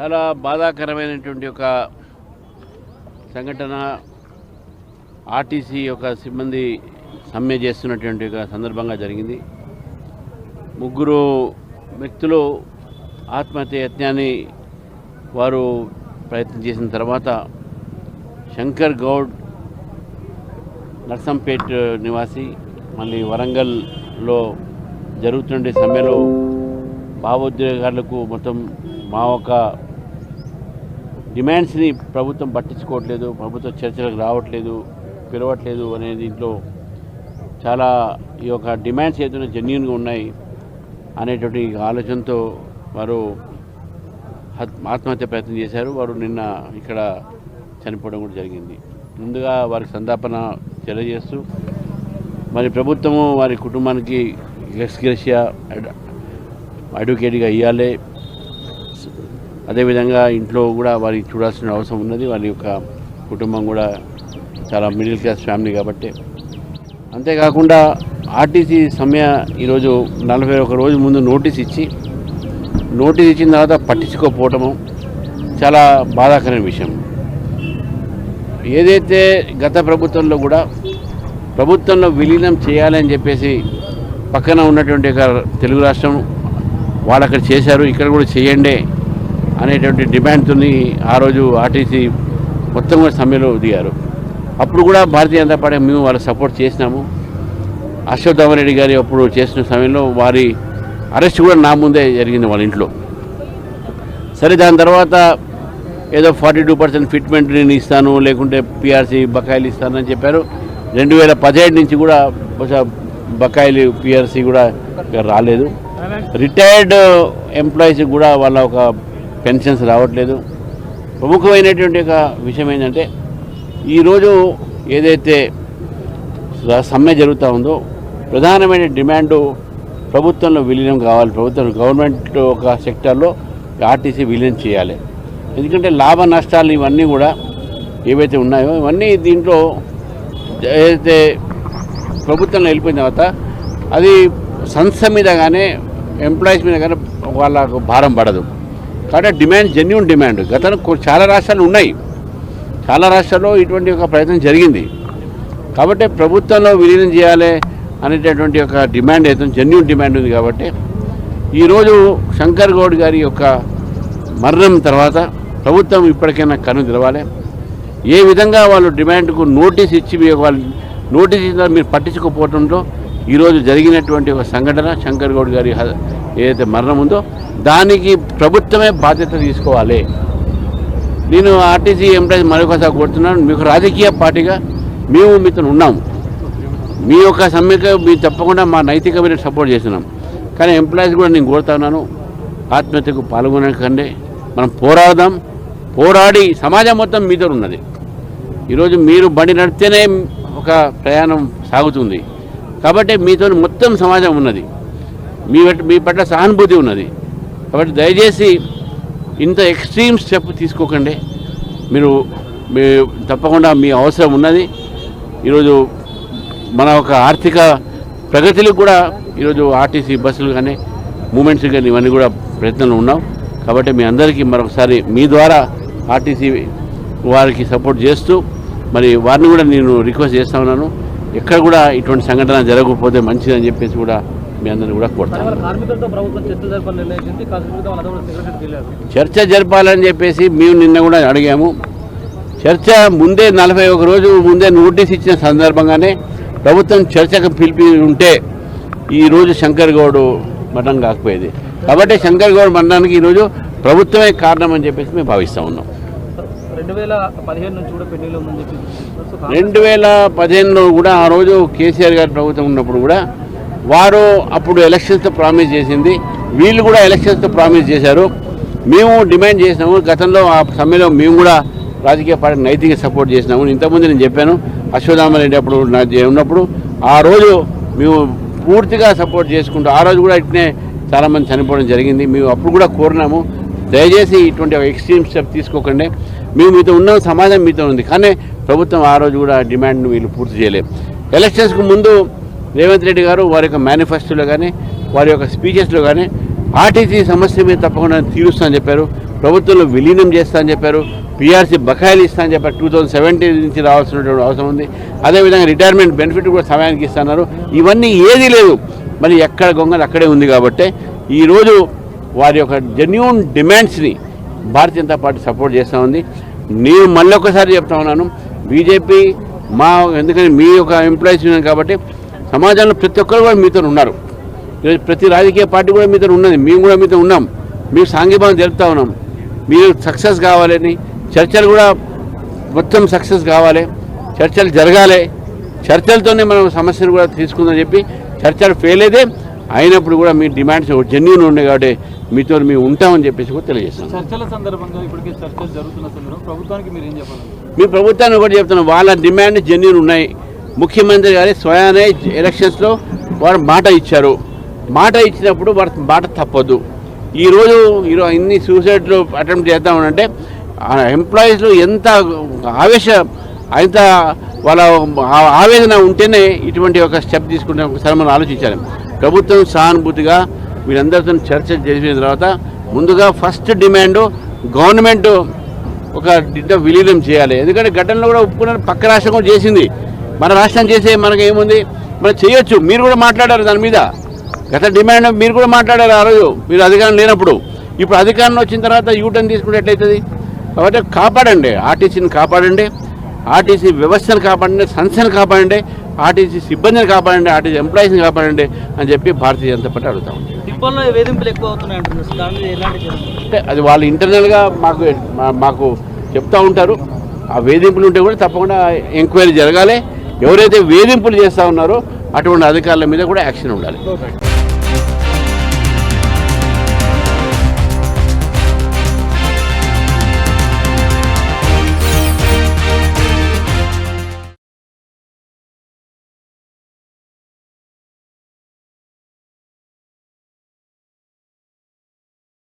చాలా బాధాకరమైనటువంటి ఒక సంఘటన. ఆర్టీసీ యొక్క సిబ్బంది సమ్మె చేస్తున్నటువంటి ఒక సందర్భంగా జరిగింది. ముగ్గురు వ్యక్తులు ఆత్మహత్య యత్నాన్ని వారు ప్రయత్నం చేసిన తర్వాత శంకర్ గౌడ్ నర్సంపేట్ నివాసి మళ్ళీ వరంగల్లో జరుగుతున్న సమ్మెలో భావోద్వేగాలకు మొత్తం మా ఒక డిమాండ్స్ని ప్రభుత్వం పట్టించుకోవట్లేదు, ప్రభుత్వ చర్చలకు రావట్లేదు, పిలవట్లేదు అనే దీంట్లో చాలా ఈ యొక్క డిమాండ్స్ ఏదైనా జెన్యూన్గా ఉన్నాయి అనేటువంటి ఆలోచనతో వారు ఆత్మహత్య ప్రయత్నం చేశారు. వారు నిన్న ఇక్కడ చనిపోవడం కూడా జరిగింది. ముందుగా వారికి సంతాపన తెలియజేస్తూ మరి ప్రభుత్వము వారి కుటుంబానికి ఎక్స్ గ్రేషియా అడ్వకేట్గా ఇవ్వాలి. అదేవిధంగా ఇంట్లో కూడా వారికి చూడాల్సిన అవసరం ఉన్నది. వారి యొక్క కుటుంబం కూడా చాలా మిడిల్ క్లాస్ ఫ్యామిలీ కాబట్టి. అంతేకాకుండా ఆర్టీసీ సమ్మె ఈరోజు 41 రోజు ముందు నోటీస్ ఇచ్చిన తర్వాత పట్టించుకోకపోవటము చాలా బాధాకరమైన విషయం. ఏదైతే గత ప్రభుత్వంలో కూడా ప్రభుత్వంలో విలీనం చేయాలని చెప్పేసి పక్కన ఉన్నటువంటి ఒక తెలుగు రాష్ట్రం వాళ్ళు అక్కడ చేశారు, ఇక్కడ కూడా చేయండి అనేటువంటి డిమాండ్తో ఆ రోజు ఆర్టీసీ మొత్తం కూడా సమ్మెలో దిగారు. అప్పుడు కూడా భారతీయ జనతా పార్టీ మేము వాళ్ళకి సపోర్ట్ చేసినాము. అశ్వత్థామరెడ్డి గారి అప్పుడు చేసిన సమయంలో వారి అరెస్ట్ కూడా నా ముందే జరిగింది వాళ్ళ ఇంట్లో. సరే, దాని తర్వాత ఏదో 42% ఫిట్మెంట్ నేను ఇస్తాను, లేకుంటే పిఆర్సీ బకాయిలు ఇస్తానని చెప్పారు. 2017 నుంచి కూడా బకాయిలు పిఆర్సీ కూడా రాలేదు. రిటైర్డ్ ఎంప్లాయీస్ కూడా వాళ్ళ ఒక పెన్షన్స్ రావట్లేదు. ప్రముఖమైనటువంటి ఒక విషయం ఏంటంటే ఈరోజు ఏదైతే సమ్మె జరుగుతూ ఉందో ప్రధానమైన డిమాండు ప్రభుత్వంలో విలీనం కావాలి. గవర్నమెంట్ ఒక సెక్టార్లో ఆర్టీసీ విలీనం చేయాలి. ఎందుకంటే లాభ నష్టాలు ఇవన్నీ కూడా ఏవైతే ఉన్నాయో ఇవన్నీ దీంట్లో ఏదైతే ప్రభుత్వంలో వెళ్ళిపోయిన తర్వాత అది సంస్థ మీద కానీ ఎంప్లాయీస్ మీద కానీ వాళ్ళకు భారం పడదు. కాబట్టి డిమాండ్ జెన్యూన్ డిమాండ్. గతంలో చాలా రాష్ట్రాలు ఉన్నాయి, చాలా రాష్ట్రాల్లో ఇటువంటి ఒక ప్రయత్నం జరిగింది. కాబట్టి ప్రభుత్వంలో విలీనం చేయాలి అనేటటువంటి ఒక డిమాండ్ అయితే జెన్యూన్ డిమాండ్ ఉంది. కాబట్టి ఈరోజు శంకర్ గౌడ్ గారి యొక్క మరణం తర్వాత ప్రభుత్వం ఇప్పటికైనా కన్ను తెరవాలి. ఏ విధంగా వాళ్ళు డిమాండ్కు నోటీస్ ఇచ్చి వాళ్ళు నోటీస్ ఇచ్చిన మీరు పట్టించుకోకపోవడంతో ఈరోజు జరిగినటువంటి ఒక సంఘటన శంకర్ గౌడ్ గారి ఏదైతే మరణం ఉందో దానికి ప్రభుత్వమే బాధ్యత తీసుకోవాలి. నేను ఆర్టీసీ ఎంప్లాయీస్ మరొకసారి కోరుతున్నాను, మీకు రాజకీయ పార్టీగా మేము మీతో ఉన్నాము. మీ యొక్క సమ్మెకు మీరు తప్పకుండా మా నైతికమైన సపోర్ట్ చేస్తున్నాం. కానీ ఎంప్లాయీస్ కూడా నేను కోరుతా ఉన్నాను, ఆత్మహత్యకు పాల్గొనకండి, మనం పోరాడదాం. పోరాడి సమాజం మొత్తం మీతో ఉన్నది. ఈరోజు మీరు బండి నడితేనే ఒక ప్రయాణం సాగుతుంది. కాబట్టి మీతో మొత్తం సమాజం ఉన్నది, మీ పట్ల సహానుభూతి ఉన్నది. కాబట్టి దయచేసి ఇంత ఎక్స్ట్రీమ్ స్టెప్ తీసుకోకండి. మీరు తప్పకుండా మీ అవసరం ఉన్నది. ఈరోజు మన ఒక ఆర్థిక ప్రగతికి కూడా ఈరోజు ఆర్టీసీ బస్సులు కానీ మూమెంట్స్ కానీ ఇవన్నీ కూడా ప్రయత్నంలో ఉన్నాం. కాబట్టి మీ అందరికీ మరొకసారి మీ ద్వారా ఆర్టీసీ వారికి సపోర్ట్ చేస్తూ మరి వారిని కూడా నేను రిక్వెస్ట్ చేస్తూ ఉన్నాను, ఎక్కడ కూడా ఇటువంటి సంఘటన జరగకపోతే మంచిదని చెప్పేసి కూడా మీ అందరినీ కూడా కోరుతాను. చర్చ జరపాలని చెప్పేసి మేము నిన్న కూడా అడిగాము. చర్చ ముందే 41 రోజు ముందే నోటీస్ ఇచ్చిన సందర్భంగానే ప్రభుత్వం చర్చకు పిలిపి ఉంటే ఈరోజు శంకర్ గౌడ్ మరణం కాకపోయేది. కాబట్టి శంకర్ గౌడ్ మరణానికి ఈరోజు ప్రభుత్వమే కారణం అని చెప్పేసి మేము భావిస్తూ ఉన్నాం. 2015లో కూడా ఆ రోజు కేసీఆర్ గారి ప్రభుత్వం ఉన్నప్పుడు కూడా వారు అప్పుడు ఎలక్షన్స్తో ప్రామిస్ చేసింది, వీళ్ళు కూడా ఎలక్షన్స్తో ప్రామిస్ చేశారు. మేము డిమాండ్ చేసినాము. గతంలో ఆ సమ్మెలో మేము కూడా రాజకీయ పార్టీ నైతిక సపోర్ట్ చేసినాము. ఇంతకుముందు నేను చెప్పాను, అశ్వత్థామరెడ్డి అప్పుడు ఉన్నప్పుడు ఆ రోజు మేము పూర్తిగా సపోర్ట్ చేసుకుంటూ ఆ రోజు కూడా ఇట్నే చాలామంది చనిపోవడం జరిగింది. మేము అప్పుడు కూడా కోరినాము, దయచేసి ఇటువంటి ఎక్స్ట్రీమ్ స్టెప్ తీసుకోకండి, మేము మీతో ఉన్న సమాజం మీతో ఉంది. కానీ ప్రభుత్వం ఆ రోజు కూడా డిమాండ్ను వీళ్ళు పూర్తి చేయలేదు. ఎలక్షన్స్కు ముందు రేవంత్ రెడ్డి గారు వారి యొక్క మేనిఫెస్టోలో కానీ వారి యొక్క స్పీచెస్లో కానీ ఆర్టీసీ సమస్య మీద తప్పకుండా తీరుస్తామని చెప్పారు. ప్రభుత్వంలో విలీనం చేస్తా అని చెప్పారు. పీఆర్సీ బకాయిలు ఇస్తా అని చెప్పారు. 2017 నుంచి రావాల్సినటువంటి అవసరం ఉంది. అదేవిధంగా రిటైర్మెంట్ బెనిఫిట్ కూడా సమయానికి ఇస్తున్నారు. ఇవన్నీ ఏదీ లేదు. మరి ఎక్కడ గొంగలు అక్కడే ఉంది. కాబట్టి ఈరోజు వారి యొక్క genuine డిమాండ్స్ని Bharatiya Janata party support చేస్తూ ఉంది. నేను మళ్ళీ ఒకసారి చెప్తా ఉన్నాను, బీజేపీ ఎందుకని మీ యొక్క ఎంప్లాయీస్ యూనియన్ కాబట్టి సమాజంలో ప్రతి ఒక్కరు కూడా మీతో ఉన్నారు. ఈరోజు ప్రతి రాజకీయ పార్టీ కూడా మీతో ఉన్నది. మేము కూడా మీతో ఉన్నాం. మీకు సాంఘీభావం తెలుపుతా ఉన్నాం. మీరు సక్సెస్ కావాలని, చర్చలు కూడా మొత్తం సక్సెస్ కావాలి, చర్చలు జరగాలి, చర్చలతోనే మనం సమస్యను కూడా తీసుకుందని చెప్పి చర్చలు ఫెయిల్ అయితే అయినప్పుడు కూడా మీ డిమాండ్స్ జెన్యూన్ ఉన్నాయి కాబట్టి మీతో మేము ఉంటామని చెప్పేసి కూడా తెలియజేస్తాం. చర్చల సందర్భంగా ఇప్పటికే చర్చలు జరుగుతున్న సందర్భంగా ప్రభుత్వానికి మీరు ఏం చెప్పాలి? మీ ప్రభుత్వాన్ని ఒకటి చెప్తున్నాం, వాళ్ళ డిమాండ్ జెన్యూన్ ఉన్నాయి. ముఖ్యమంత్రి గారి స్వయానే ఎలక్షన్స్లో వారు మాట ఇచ్చారు. మాట ఇచ్చినప్పుడు వారి మాట తప్పదు. ఈరోజు ఇన్ని సూసైడ్లు అటెంప్ట్ చేద్దామనంటే ఎంప్లాయీస్లో ఎంత ఎంత వాళ్ళ ఆవేదన ఉంటేనే ఇటువంటి ఒక స్టెప్ తీసుకుంటే ఒకసారి మనం ఆలోచించాలి. ప్రభుత్వం సానుభూతిగా వీరందరితో చర్చలు చేసిన తర్వాత ముందుగా ఫస్ట్ డిమాండ్ గవర్నమెంట్ ఒక విలీనం చేయాలి. ఎందుకంటే గతంలో కూడా ఒప్పుకున్న పక్క రాష్ట్రం కూడా చేసింది. మన రాష్ట్రం చేసే మనకు ఏముంది, మనం చేయొచ్చు. మీరు కూడా మాట్లాడారు దాని మీద. గత డిమాండ్ మీరు కూడా మాట్లాడారు ఆ రోజు మీరు అధికారం లేనప్పుడు. ఇప్పుడు అధికారంలో వచ్చిన తర్వాత యూటర్న్ తీసుకుంటే ఎట్లయితుంది? కాబట్టి కాపాడండి, ఆర్టీసీని కాపాడండి, ఆర్టీసీ వ్యవస్థను కాపాడండి, సంస్థను కాపాడండి, ఆర్టీసీ సిబ్బందిని కాపాడండి, ఆర్టీసీ ఎంప్లాయీస్ని కాపాడండి అని చెప్పి భారతీయ జనతా పార్టీ అడుగుతా ఉంది. డిపోల్లో వేధింపులు ఎక్కువ అవుతున్నాయి అంటున్నారు. అంటే అది వాళ్ళు ఇంటర్నల్గా మాకు చెప్తూ ఉంటారు. ఆ వేధింపులు ఉంటే కూడా తప్పకుండా ఎంక్వైరీ జరగాలి. ఎవరైతే వేధింపులు చేస్తూ ఉన్నారో అటువంటి అధికారుల మీద కూడా యాక్షన్ ఉండాలి.